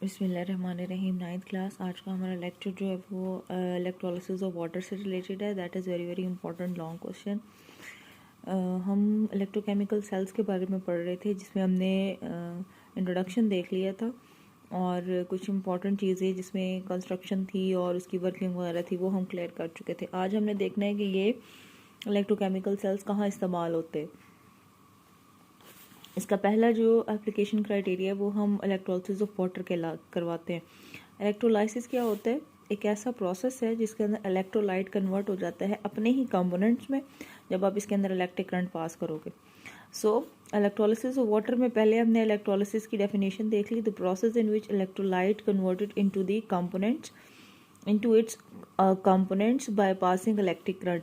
बिस्मिल्लाहिर्रहमानिर्रहीम। 9th class. आज का हमारा लेक्चर जो है वो इलेक्ट्रोलिसिस ऑफ वाटर से रिलेटेड है। That is very very important long question. हम इलेक्ट्रोकेमिकल सेल्स के बारे में पढ़ रहे थे, जिसमें हमने इंट्रोडक्शन देख लिया था और कुछ इंपॉर्टेंट चीज़ें जिसमें कंस्ट्रक्शन थी और उसकी वर्किंग वगैरह थी वो हम क्लियर कर चुके थे। आज हमने देखना है कि ये इलेक्ट्रोकेमिकल सेल्स कहाँ इस्तेमाल होते हैं। इसका पहला जो एप्लीकेशन क्राइटेरिया है वो हम इलेक्ट्रोलिसिस ऑफ वाटर के करवाते हैं। इलेक्ट्रोलाइसिस क्या होता है? एक ऐसा प्रोसेस है जिसके अंदर इलेक्ट्रोलाइट कन्वर्ट हो जाता है अपने ही कंपोनेंट्स में जब आप इसके अंदर इलेक्ट्रिक करंट पास करोगे। सो इलेक्ट्रोलिसिस ऑफ वाटर में पहले हमने इलेक्ट्रोलिसिस की डेफिनेशन देख ली। The process in which electrolyte converted into the components into its components by passing electric current.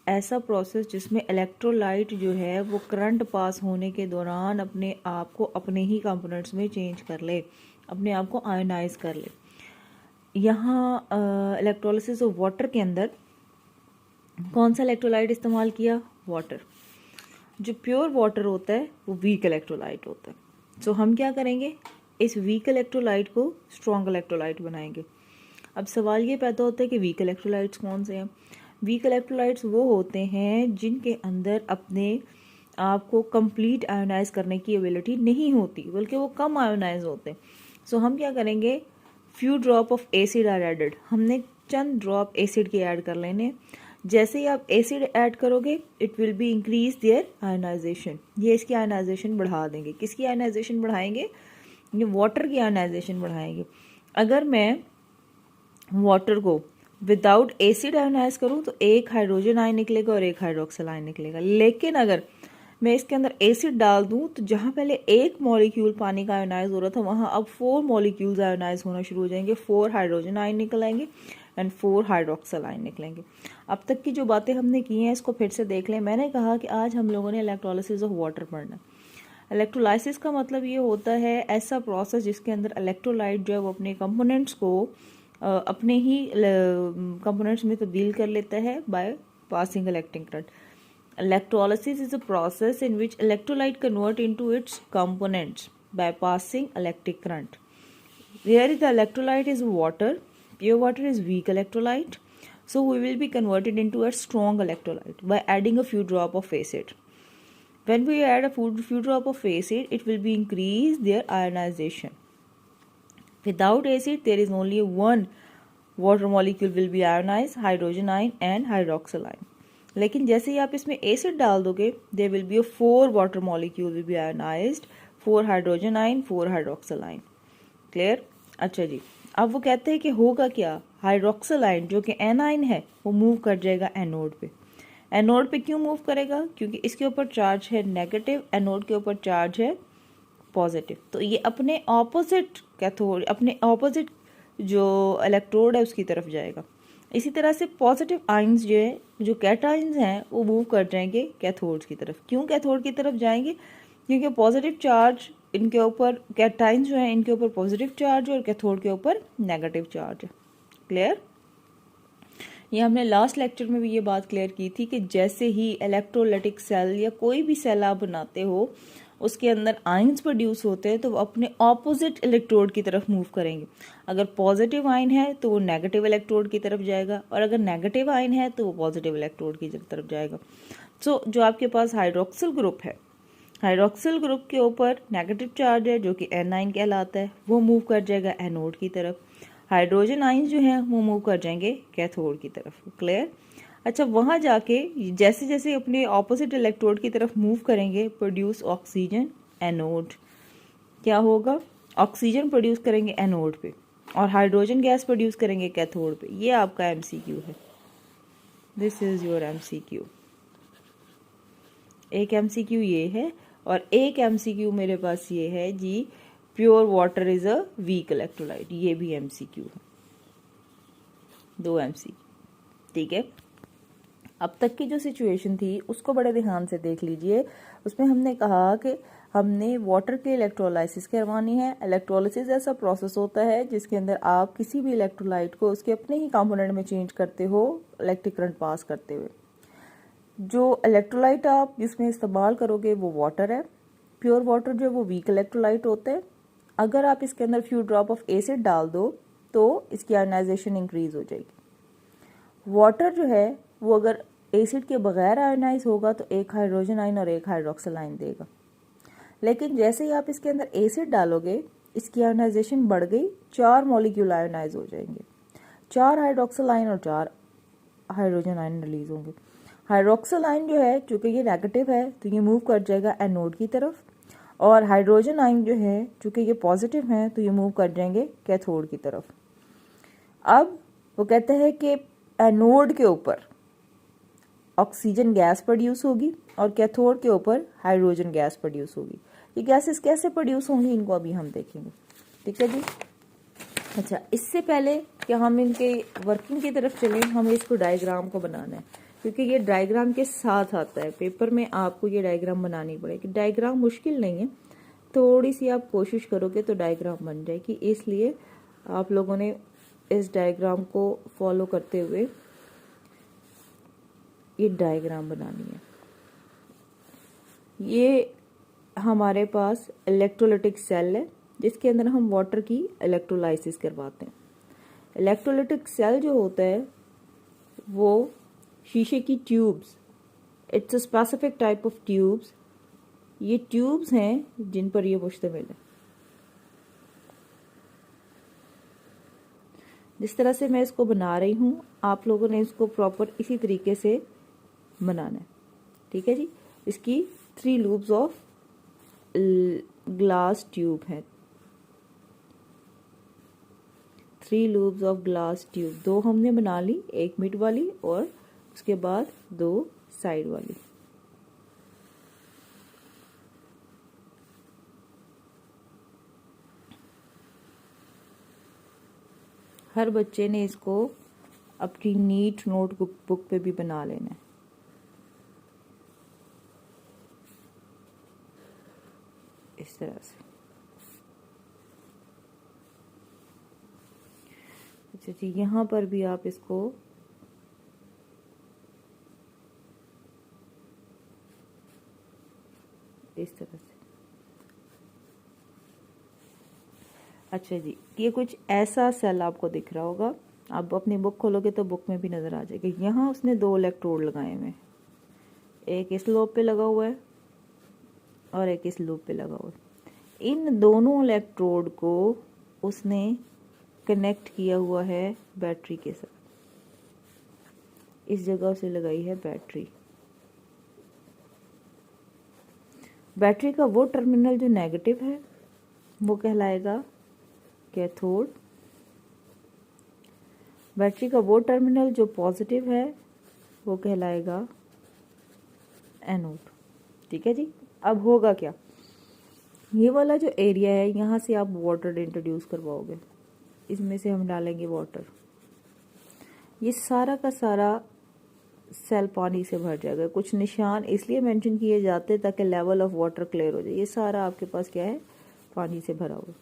ऐसा प्रोसेस जिसमें इलेक्ट्रोलाइट जो है वो करंट पास होने के दौरान अपने आप को अपने ही कंपोनेंट्स में चेंज कर ले, अपने आप को आयोनाइज कर ले। यहाँ इलेक्ट्रोलिसिस ऑफ वाटर के अंदर कौन सा इलेक्ट्रोलाइट इस्तेमाल किया? वाटर। जो प्योर वाटर होता है वो वीक इलेक्ट्रोलाइट होता है। सो हम क्या करेंगे? इस वीक इलेक्ट्रोलाइट को स्ट्रॉन्ग इलेक्ट्रोलाइट बनाएंगे। अब सवाल ये पैदा होता है कि वीक इलेक्ट्रोलाइट्स कौन से हैं? वीक इलेक्ट्रोलाइट्स वो होते हैं जिनके अंदर अपने आप को कंप्लीट आयोनाइज करने की एबिलिटी नहीं होती, बल्कि वो कम आयोनाइज होते हैं। सो हम क्या करेंगे? Few drop of acid are added. हमने चंद ड्रॉप एसिड के ऐड कर लेने। जैसे ही आप एसिड ऐड करोगे it will be increase their ionization. ये इसकी आयोनाइजेशन बढ़ा देंगे। किसकी आयोनाइजेशन बढ़ाएंगे? ये वाटर की आयोनाइजेशन बढ़ाएंगे। अगर मैं वाटर को विदाउट एसिड आयोनाइज करूँ तो एक हाइड्रोजन आयन निकलेगा और एक हाइड्रोक्सिल आयन निकलेगा। लेकिन अगर मैं इसके अंदर एसिड डाल दूं तो जहाँ पहले एक मॉलिक्यूल पानी का आयोनाइज हो रहा था वहाँ अब 4 मॉलिक्यूल्स आयोनाइज होना शुरू हो जाएंगे। 4 हाइड्रोजन आयन निकल आएंगे एंड 4 हाइड्रोक्सिल आयन निकलेंगे। अब तक की जो बातें हमने की हैं इसको फिर से देख लें। मैंने कहा कि आज हम लोगों ने इलेक्ट्रोलिसिस ऑफ वाटर पढ़ना। इलेक्ट्रोलाइसिस का मतलब ये होता है ऐसा प्रोसेस जिसके अंदर इलेक्ट्रोलाइट जो है वो अपने कंपोनेंट्स को अपने ही कंपोनेंट्स में तब्दील कर लेता है bye passing electric current. Electrolysis is a process in which electrolyte convert into its components by passing electric current. Where the electrolyte is water, pure water is weak electrolyte, so we will be converted into a strong electrolyte by adding a few drop of acid. When we add a few drop of acid, it will be increase their ionization. Without acid, there is only one water molecule will be ionized, hydrogen ion and hydroxyl ion. लेकिन जैसे ही आप इसमें acid डाल दोगे there will be 4 water molecule will be ionized, 4 hydrogen ion, 4 hydroxyl ion. Clear? अच्छा जी। अब वो कहते हैं कि होगा क्या? हाइड्रोक्सिल आयन जो कि एनाइन है वो मूव कर जाएगा एनोड पे। एनोड पे क्यों मूव करेगा? क्योंकि इसके ऊपर चार्ज है नेगेटिव, एनोड के ऊपर चार्ज है पॉजिटिव। तो ये अपने ऑपोजिट कैथोड, अपने ऑपोजिट जो इलेक्ट्रोड है उसकी तरफ जाएगा। इसी तरह से पॉजिटिव आयंस जो है, जो कैटायंस हैं, वो मूव कर जाएंगे कैथोड्स की तरफ। क्यों कैथोड की तरफ जाएंगे? क्योंकि पॉजिटिव चार्ज इनके ऊपर, कैटायंस जो हैं इनके ऊपर पॉजिटिव चार्ज है और कैथोड के ऊपर नेगेटिव चार्ज है। क्लियर? ये हमने लास्ट लेक्चर में भी ये बात क्लियर की थी कि जैसे ही इलेक्ट्रोलाइटिक सेल या कोई भी सेल आप बनाते हो उसके अंदर आयंस प्रोड्यूस होते हैं तो वो अपने ऑपोजिट इलेक्ट्रोड की तरफ मूव करेंगे। अगर पॉजिटिव आयन है तो वो नेगेटिव इलेक्ट्रोड की तरफ जाएगा और अगर नेगेटिव आयन है तो वो पॉजिटिव इलेक्ट्रोड की तरफ जाएगा। सो जो आपके पास हाइड्रोक्सिल ग्रुप है, हाइड्रोक्सिल ग्रुप के ऊपर नेगेटिव चार्ज है जो कि एनाइन कहलाता है, वो मूव कर जाएगा एनोड की तरफ। हाइड्रोजन आयन जो है वो मूव कर जाएंगे कैथोड की तरफ। क्लियर? अच्छा, वहाँ जाके जैसे जैसे अपने ऑपोजिट इलेक्ट्रोड की तरफ मूव करेंगे प्रोड्यूस ऑक्सीजन एनोड। क्या होगा? ऑक्सीजन प्रोड्यूस करेंगे एनोड पे और हाइड्रोजन गैस प्रोड्यूस करेंगे कैथोड पे। ये आपका एमसीक्यू है। This is your MCQ. एक एमसीक्यू ये है और एक एमसीक्यू मेरे पास ये है जी, pure water is a weak electrolyte. ये भी एमसीक्यू है। 2 एमसीक्यू। ठीक है? अब तक की जो सिचुएशन थी उसको बड़े ध्यान से देख लीजिए। उसमें हमने कहा कि हमने वाटर की इलेक्ट्रोलाइसिस करवानी है। इलेक्ट्रोलिसिस ऐसा प्रोसेस होता है जिसके अंदर आप किसी भी इलेक्ट्रोलाइट को उसके अपने ही कंपोनेंट में चेंज करते हो इलेक्ट्रिक करंट पास करते हुए। जो इलेक्ट्रोलाइट आप जिसमें इस्तेमाल करोगे वो वाटर है। प्योर वाटर जो है वो वीक इलेक्ट्रोलाइट होता है अगर आप इसके अंदर फ्यू ड्रॉप ऑफ एसिड डाल दो तो इसकी आयोनाइजेशन इंक्रीज हो जाएगी। वाटर जो है वो अगर एसिड के बगैर आयोनाइज होगा तो एक हाइड्रोजन आयन और एक हाइड्रोक्सिल आयन देगा, लेकिन जैसे ही आप इसके अंदर एसिड डालोगे इसकी आयोनाइजेशन बढ़ गई, 4 मॉलिक्यूल आयोनाइज हो जाएंगे, 4 हाइड्रोक्सिल आयन और 4 हाइड्रोजन आयन रिलीज होंगे। हाइड्रोक्सिल आयन जो है चूंकि ये नेगेटिव है तो ये मूव कर जाएगा एनोड की तरफ, और हाइड्रोजन आयन जो है चूंकि ये पॉजिटिव है तो ये मूव कर जाएंगे कैथोड की तरफ। अब वो कहते हैं कि एनोड के ऊपर ऑक्सीजन गैस प्रोड्यूस होगी और कैथोड के ऊपर हाइड्रोजन गैस प्रोड्यूस होगी। ये गैसेस कैसे प्रोड्यूस होंगी इनको अभी हम देखेंगे, ठीक है जी। अच्छा, इससे पहले कि हम इनके वर्किंग की तरफ चलें, हमें इसको डायग्राम को बनाना है, क्योंकि ये डायग्राम के साथ आता है पेपर में, आपको ये डायग्राम बनानी पड़ेगी। डायग्राम मुश्किल नहीं है, थोड़ी सी आप कोशिश करोगे तो डायग्राम बन जाएगी, इसलिए आप लोगों ने इस डायग्राम को फॉलो करते हुए ये डायग्राम बनानी है। ये हमारे पास इलेक्ट्रोलाइटिक सेल है जिसके अंदर हम वाटर की इलेक्ट्रोलाइसिस करवाते हैं। इलेक्ट्रोलाइटिक सेल जो होता है वो शीशे की tubes, it's a specific type of tubes, ये ट्यूब्स हैं जिन पर ये मुश्तमिल है। जिस तरह से मैं इसको बना रही हूँ आप लोगों ने इसको प्रॉपर इसी तरीके से बनाना है, ठीक है जी। इसकी 3 लूप्स ऑफ ग्लास ट्यूब है, 3 लूप्स ऑफ ग्लास ट्यूब, 2 हमने बना ली, एक मिड वाली और उसके बाद 2 साइड वाली। हर बच्चे ने इसको अपनी नीट नोट बुक पे भी बना लेना है। इस तरह से। अच्छा जी, यहाँ पर भी आप इसको इस तरह से। अच्छा जी, ये कुछ ऐसा सेल आपको दिख रहा होगा, आप अपनी बुक खोलोगे तो बुक में भी नज़र आ जाएगा। यहाँ उसने 2 इलेक्ट्रोड लगाए हुए, एक इस लोब पे लगा हुआ है और एक इस लूप पे लगा हुआ है। इन दोनों इलेक्ट्रोड को उसने कनेक्ट किया हुआ है बैटरी के साथ, इस जगह से लगाई है बैटरी। बैटरी का वो टर्मिनल जो नेगेटिव है वो कहलाएगा कैथोड, बैटरी का वो टर्मिनल जो पॉजिटिव है वो कहलाएगा एनोड, ठीक है जी। अब होगा क्या, ये वाला जो एरिया है यहाँ से आप वाटर इंट्रोड्यूस करवाओगे, इसमें से हम डालेंगे वाटर, ये सारा का सारा सेल पानी से भर जाएगा। कुछ निशान इसलिए मेंशन किए जाते हैं ताकि लेवल ऑफ वाटर क्लियर हो जाए। ये सारा आपके पास क्या है, पानी से भरा हुआ,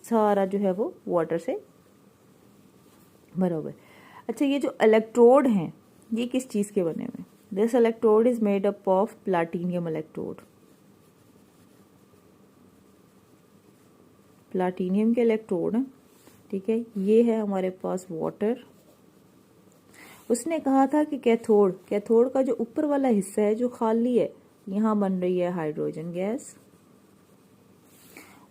सारा जो है वो वाटर से भरा हुआ है। अच्छा, ये जो इलेक्ट्रोड हैं ये किस चीज़ के बने हुए हैं? This electrode is made up of platinum electrode, platinum के इलेक्ट्रोड हैं, ठीक है। ये है हमारे पास वाटर। उसने कहा था कि कैथोड का जो ऊपर वाला हिस्सा है जो खाली है, यहाँ बन रही है हाइड्रोजन गैस,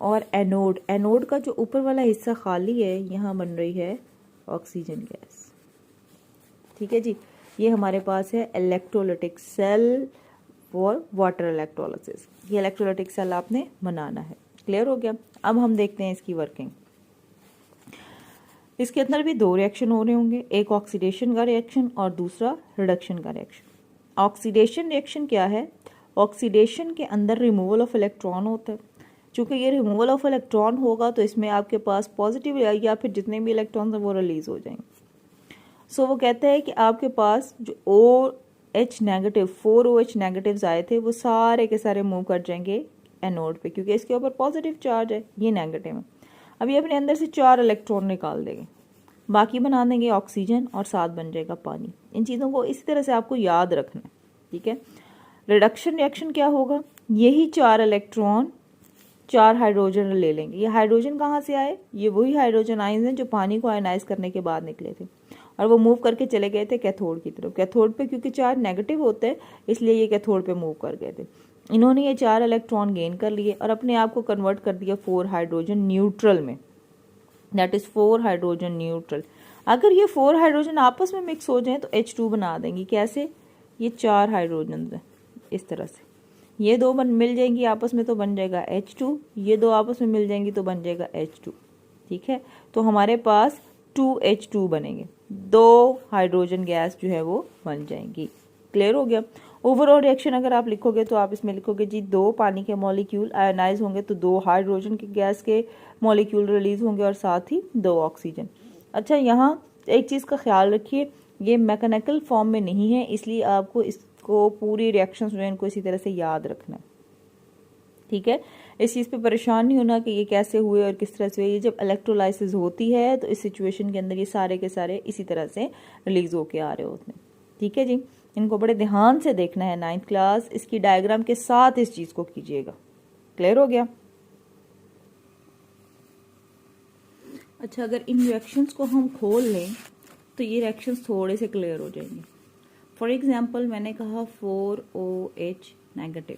और एनोड का जो ऊपर वाला हिस्सा खाली है यहाँ बन रही है ऑक्सीजन गैस, ठीक है जी। ये हमारे पास है electrolytic cell for water electrolysis. ये इलेक्ट्रोलाइटिक सेल आपने बनाना है, क्लियर हो गया। अब हम देखते हैं इसकी वर्किंग। इसके अंदर भी 2 रिएक्शन हो रहे होंगे, एक ऑक्सीडेशन का रिएक्शन और दूसरा रिडक्शन का रिएक्शन। ऑक्सीडेशन रिएक्शन क्या है? ऑक्सीडेशन के अंदर रिमूवल ऑफ इलेक्ट्रॉन होता है। चूंकि ये रिमूवल ऑफ इलेक्ट्रॉन होगा तो इसमें आपके पास पॉजिटिव या फिर जितने भी इलेक्ट्रॉन हैं वो रिलीज हो जाएंगे। सो वो कहते हैं कि आपके पास जो OH नेगेटिव 4 OH नेगेटिव्स आए थे वो सारे के सारे मूव कर जाएंगे एनोड पे, क्योंकि इसके ऊपर पॉजिटिव चार्ज है, ये नेगेटिव है। अब ये अपने अंदर से 4 इलेक्ट्रॉन निकाल देंगे, बाकी बना देंगे ऑक्सीजन और साथ बन जाएगा पानी। इन चीज़ों को इसी तरह से आपको याद रखना है, ठीक है। रिडक्शन रिएक्शन क्या होगा? यही 4 इलेक्ट्रॉन 4 हाइड्रोजन ले लेंगे। ये हाइड्रोजन कहाँ से आए? ये वही हाइड्रोजन आयंस हैं जो पानी को आयनाइज करने के बाद निकले थे और वो मूव करके चले गए थे कैथोड की तरफ। कैथोड पे क्योंकि चार्ज नेगेटिव होते हैं इसलिए ये कैथोड पे मूव कर गए थे। इन्होंने ये 4 इलेक्ट्रॉन गेन कर लिए और अपने आप को कन्वर्ट कर दिया 4 हाइड्रोजन न्यूट्रल में, दैट इज 4 हाइड्रोजन न्यूट्रल। अगर ये 4 हाइड्रोजन आपस में मिक्स हो जाएं तो H2 बना देंगी। कैसे? ये 4 हाइड्रोजन है इस तरह से, ये दो मिल जाएंगी आपस में तो बन जाएगा H2, ये दो आपस में मिल जाएंगी तो बन जाएगा H2। ठीक है, तो हमारे पास 2H2 बनेंगे, 2 हाइड्रोजन गैस जो है वो बन जाएंगी। क्लियर हो गया? ओवरऑल रिएक्शन अगर आप लिखोगे तो आप इसमें लिखोगे जी 2 पानी के मॉलिक्यूल आयनाइज होंगे तो 2 हाइड्रोजन के गैस के मॉलिक्यूल रिलीज होंगे और साथ ही 2 ऑक्सीजन। अच्छा, यहाँ एक चीज़ का ख्याल रखिए, ये मैकेनिकल फॉर्म में नहीं है इसलिए आपको इसको पूरी रिएक्शंस जो है इनको इसी तरह से याद रखना है। ठीक है, इस चीज़ पे परेशान नहीं होना कि ये कैसे हुए और किस तरह से हुए। ये जब इलेक्ट्रोलाइसिस होती है तो इस सिचुएशन के अंदर ये सारे के सारे इसी तरह से रिलीज होके आ रहे होते हैं। ठीक है जी, इनको बड़े ध्यान से देखना है 9th क्लास, इसकी डायग्राम के साथ इस चीज़ को कीजिएगा। क्लियर हो गया? अच्छा, अगर इन रिएक्शंस को हम खोल लें तो ये रिएक्शंस थोड़े से क्लियर हो जाएंगे। फॉर एग्जांपल मैंने कहा 4OH नेगेटिव।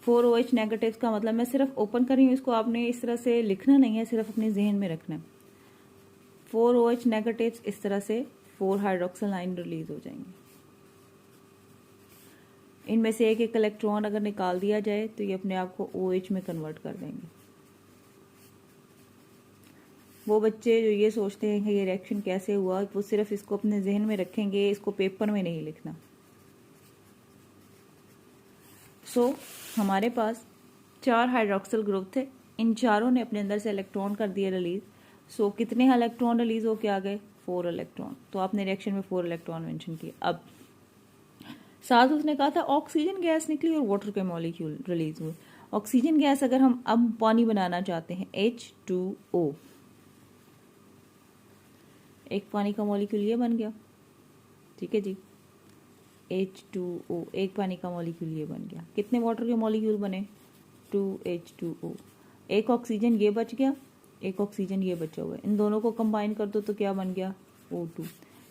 4OH नेगेटिव का मतलब मैं सिर्फ ओपन कर रही हूँ, इसको आपने इस तरह से लिखना नहीं है, सिर्फ अपने जहन में रखना है। 4OH नेगेटिव इस तरह से 4 हाइड्रोक्सिल आयन रिलीज हो जाएंगे। इनमें से एक एक इलेक्ट्रॉन अगर निकाल दिया जाए तो ये अपने आप को OH में कन्वर्ट कर देंगे। वो बच्चे जो ये सोचते हैं कि ये रिएक्शन कैसे हुआ, वो सिर्फ इसको अपने जहन में रखेंगे, इसको पेपर में नहीं लिखना। हमारे पास 4 हाइड्रोक्सिल ग्रुप थे, इन चारों ने अपने अंदर से इलेक्ट्रॉन कर दिए रिलीज। कितने इलेक्ट्रॉन रिलीज होके आ गए? 4 इलेक्ट्रॉन। तो आपने रिएक्शन में 4 इलेक्ट्रॉन मेंशन किए। अब साथ उसने कहा था ऑक्सीजन गैस निकली और वाटर के मॉलिक्यूल रिलीज हुए। ऑक्सीजन गैस अगर हम अब पानी बनाना चाहते हैं H2O, एक पानी का मॉलिक्यूल ये बन गया। ठीक है जी, H2O एक पानी का मॉलिक्यूल ये बन गया। कितने वाटर के मॉलिक्यूल बने? 2H2O। एक ऑक्सीजन ये बच गया, एक ऑक्सीजन ये बचा हुआ है, इन दोनों को कंबाइन कर दो तो क्या बन गया? O2।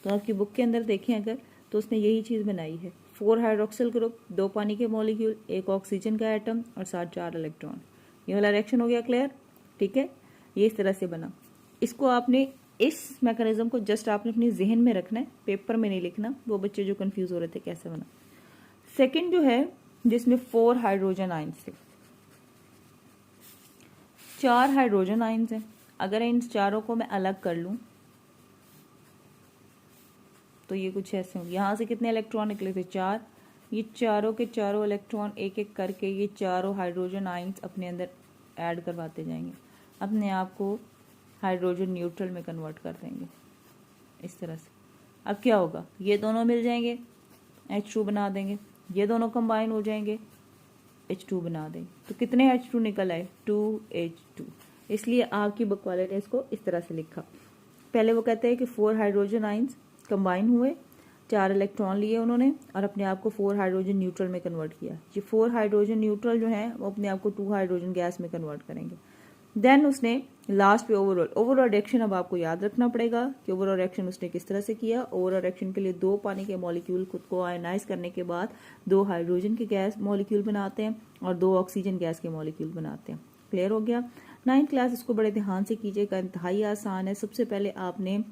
तो आपकी बुक के अंदर देखें अगर तो उसने यही चीज़ बनाई है, 4 हाइड्रोक्सिल ग्रुप, 2 पानी के मॉलिक्यूल, एक ऑक्सीजन का एटम और साथ 4 इलेक्ट्रॉन। ये वाला रिएक्शन हो गया क्लियर? ठीक है, ये इस तरह से बना। इसको आपने इस मैकेनिज्म को जस्ट आपने अपनी जहन में रखना है, पेपर में नहीं लिखना। वो बच्चे जो कंफ्यूज हो रहे थे कैसे बना। सेकंड जो है जिसमें 4 हाइड्रोजन आयंस थे, 4 हाइड्रोजन आयंस हैं। अगर इन चारों को मैं अलग कर लूं तो ये कुछ ऐसे होंगे। यहाँ से कितने इलेक्ट्रॉन निकले थे? 4। ये चारों के चारों इलेक्ट्रॉन एक एक करके ये चारों हाइड्रोजन आयंस अपने अंदर ऐड करवाते जाएंगे, अपने आप को हाइड्रोजन न्यूट्रल में कन्वर्ट कर देंगे इस तरह से। अब क्या होगा? ये दोनों मिल जाएंगे, H2 बना देंगे, ये दोनों कंबाइन हो जाएंगे, H2 बना देंगे। तो कितने H2 निकल आए? 2H2। इसलिए आपकी बुक वाले ने इसको इस तरह से लिखा। पहले वो कहते हैं कि 4 हाइड्रोजन आयंस कंबाइन हुए, 4 इलेक्ट्रॉन लिए उन्होंने और अपने आप को 4 हाइड्रोजन न्यूट्रल में कन्वर्ट किया। ये 4 हाइड्रोजन न्यूट्रल जो है वो अपने आप को 2 हाइड्रोजन गैस में कन्वर्ट करेंगे। देन उसने लास्ट पे ओवरऑल रिएक्शन अब आपको याद रखना पड़ेगा कि ओवरऑल रिएक्शन उसने किस तरह से किया। ओवरऑल रिएक्शन के लिए 2 पानी के मॉलिक्यूल खुद को आयनाइज करने के बाद 2 हाइड्रोजन के गैस मॉलिक्यूल बनाते हैं और 2 ऑक्सीजन गैस के मॉलिक्यूल बनाते हैं। क्लियर हो गया? 9th क्लास इसको बड़े ध्यान से कीजिएगा, इंतहाई आसान है। सबसे पहले आपने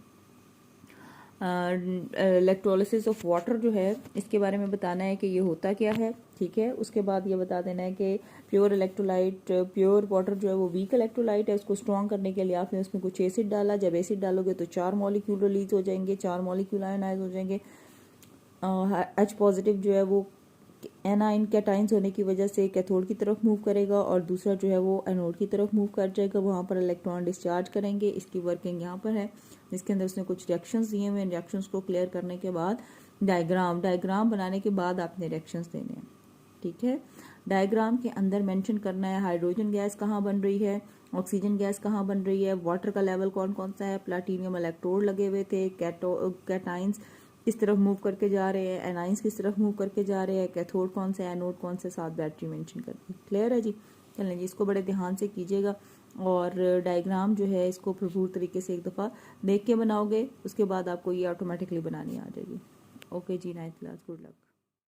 इलेक्ट्रोलिसिस ऑफ वाटर जो है इसके बारे में बताना है कि ये होता क्या है। ठीक है, उसके बाद ये बता देना है कि प्योर इलेक्ट्रोलाइट, प्योर वाटर जो है वो वीक इलेक्ट्रोलाइट है, उसको स्ट्रॉन्ग करने के लिए आपने उसमें कुछ एसिड डाला। जब एसिड डालोगे तो 4 मॉलिक्यूल रिलीज हो जाएंगे, 4 मॉलिक्यूल आयनाइज हो जाएंगे। H पॉजिटिव जो है वो एनाइन कैटाइंस होने की वजह से कैथोड की तरफ मूव करेगा और दूसरा जो है वो एनोड की तरफ मूव कर जाएगा, वहाँ पर इलेक्ट्रॉन डिस्चार्ज करेंगे। इसकी वर्किंग यहाँ पर है, इसके अंदर उसने कुछ रिएक्शंस दिए हुए हैं। रिएक्शंस को क्लियर करने के बाद डायग्राम बनाने के बाद आपने रिएक्शंस देने हैं। ठीक है, डायग्राम के अंदर मेंशन करना है हाइड्रोजन गैस कहाँ बन रही है, ऑक्सीजन गैस कहाँ बन रही है, वाटर का लेवल कौन कौन सा है, प्लाटीनियम इलेक्ट्रोड लगे हुए थे, कैटाइंस किस तरफ मूव करके जा रहे हैं, एनाइंस किस तरफ मूव करके जा रहे हैं, कैथोड कौन सा है, एनोड कौन सा, साथ बैटरी मेंशन करके। क्लियर है जी? चलें जी, इसको बड़े ध्यान से कीजिएगा और डायग्राम जो है इसको भरपूर तरीके से एक दफ़ा देख के बनाओगे, उसके बाद आपको ये ऑटोमेटिकली बनानी आ जाएगी। ओके जी, नाइस क्लास, गुड लक।